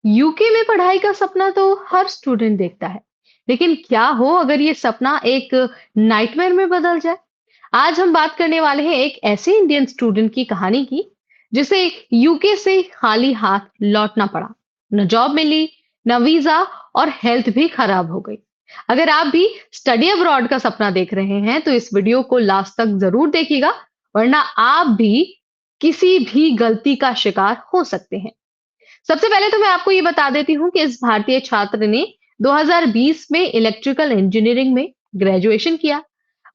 UK में पढ़ाई का सपना तो हर स्टूडेंट देखता है, लेकिन क्या हो अगर ये सपना एक नाइटमेयर में बदल जाए? आज हम बात करने वाले हैं एक ऐसे इंडियन स्टूडेंट की कहानी की, जिसे यूके से खाली हाथ लौटना पड़ा। न जॉब मिली, न वीजा, और हेल्थ भी खराब हो गई। अगर आप भी स्टडी अब्रॉड का सपना देख रहे हैं, तो इस वीडियो को लास्ट तक जरूर देखिएगा, वरना आप भी किसी भी गलती का शिकार हो सकते हैं। सबसे पहले तो मैं आपको ये बता देती हूँ कि इस भारतीय छात्र ने 2020 में इलेक्ट्रिकल इंजीनियरिंग में ग्रेजुएशन किया।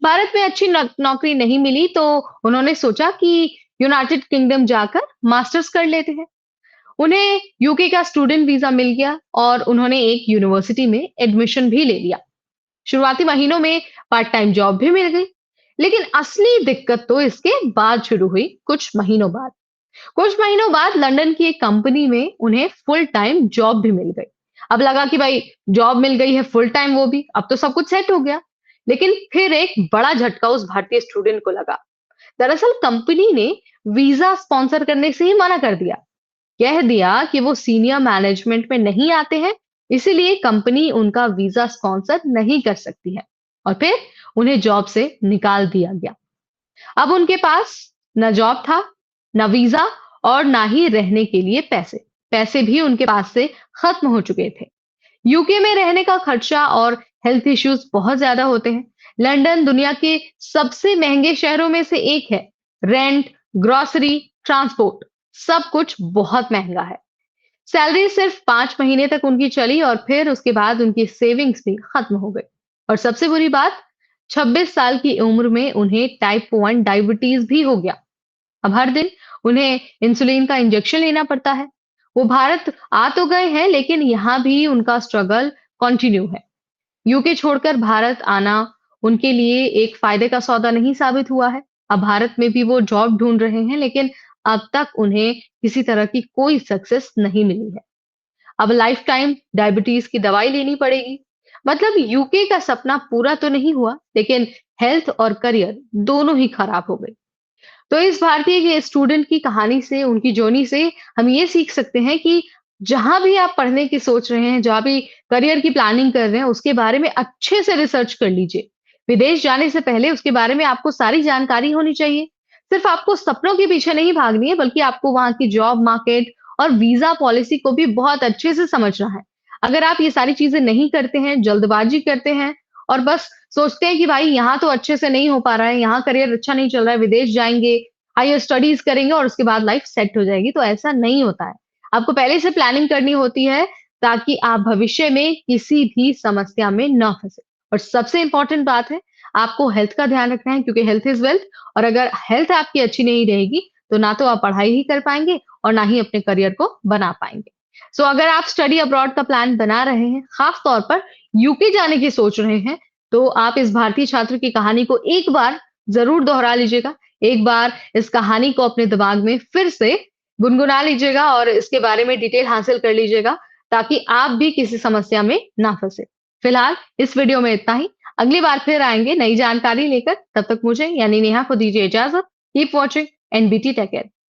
भारत में अच्छी नौकरी नहीं मिली, तो उन्होंने सोचा कि यूनाइटेड किंगडम जाकर मास्टर्स कर लेते हैं। उन्हें यूके का स्टूडेंट वीजा मिल गया और उन्होंने एक यूनिवर्सिटी में एडमिशन भी ले लिया। शुरुआती महीनों में पार्ट टाइम जॉब भी मिल गई, लेकिन असली दिक्कत तो इसके बाद शुरू हुई। कुछ महीनों बाद लंदन की एक कंपनी में उन्हें फुल टाइम जॉब भी मिल गई। अब लगा कि भाई जॉब मिल गई है फुल टाइम, वो भी अब तो सब कुछ सेट हो गया। लेकिन फिर एक बड़ा झटका उस भारतीय स्टूडेंट को लगा। दरअसल कंपनी ने वीजा स्पॉन्सर करने से ही मना कर दिया। कह दिया कि वो सीनियर मैनेजमेंट में नहीं आते हैं, इसीलिए कंपनी उनका वीजा स्पॉन्सर नहीं कर सकती है। और फिर उन्हें जॉब से निकाल दिया गया। अब उनके पास न जॉब था, न वीजा, और ना ही रहने के लिए पैसे। पैसे भी उनके पास से खत्म हो चुके थे। यूके में रहने का खर्चा और हेल्थ इश्यूज बहुत ज्यादा होते हैं। लंदन दुनिया के सबसे महंगे शहरों में से एक है। रेंट, ग्रोसरी, ट्रांसपोर्ट, सब कुछ बहुत महंगा है। सैलरी सिर्फ 5 महीने तक उनकी चली और फिर उसके बाद उनकी सेविंग्स भी खत्म हो गई। और सबसे बुरी बात, 26 साल की उम्र में उन्हें टाइप 1 डायबिटीज भी हो गया। अब हर दिन उन्हें इंसुलिन का इंजेक्शन लेना पड़ता है। वो भारत आ तो गए हैं, लेकिन यहाँ भी उनका स्ट्रगल कंटिन्यू है। यूके छोड़कर भारत आना उनके लिए एक फायदे का सौदा नहीं साबित हुआ है। अब भारत में भी वो जॉब ढूंढ रहे हैं, लेकिन अब तक उन्हें किसी तरह की कोई सक्सेस नहीं मिली है। अब लाइफ टाइम डायबिटीज की दवाई लेनी पड़ेगी। मतलब यूके का सपना पूरा तो नहीं हुआ, लेकिन हेल्थ और करियर दोनों ही खराब हो गए। तो इस भारतीय के स्टूडेंट की कहानी से, उनकी जर्नी से हम ये सीख सकते हैं कि जहां भी आप पढ़ने की सोच रहे हैं, जहां भी करियर की प्लानिंग कर रहे हैं, उसके बारे में अच्छे से रिसर्च कर लीजिए। विदेश जाने से पहले उसके बारे में आपको सारी जानकारी होनी चाहिए। सिर्फ आपको सपनों के पीछे नहीं भागनी है, बल्कि आपको वहां की जॉब मार्केट और वीजा पॉलिसी को भी बहुत अच्छे से समझना है। अगर आप ये सारी चीजें नहीं करते हैं, जल्दबाजी करते हैं और बस सोचते हैं कि भाई यहाँ तो अच्छे से नहीं हो पा रहा है, यहाँ करियर अच्छा नहीं चल रहा है, विदेश जाएंगे, हायर स्टडीज करेंगे और उसके बाद लाइफ सेट हो जाएगी, तो ऐसा नहीं होता है। आपको पहले से प्लानिंग करनी होती है, ताकि आप भविष्य में किसी भी समस्या में ना फंसे। और सबसे इंपॉर्टेंट बात है, आपको हेल्थ का ध्यान रखना है, क्योंकि हेल्थ इज वेल्थ। और अगर हेल्थ आपकी अच्छी नहीं रहेगी, तो ना तो आप पढ़ाई ही कर पाएंगे और ना ही अपने करियर को बना पाएंगे। सो अगर आप स्टडी अब्रॉड का प्लान बना रहे हैं, खास तौर पर यूके जाने की सोच रहे हैं, तो आप इस भारतीय छात्र की कहानी को एक बार जरूर दोहरा लीजिएगा। एक बार इस कहानी को अपने दिमाग में फिर से गुनगुना लीजिएगा और इसके बारे में डिटेल हासिल कर लीजिएगा, ताकि आप भी किसी समस्या में ना फंसे। फिलहाल इस वीडियो में इतना ही। अगली बार फिर आएंगे नई जानकारी लेकर। तब तक मुझे यानी नेहा को दीजिए इजाजत। Keep watching NBT take care.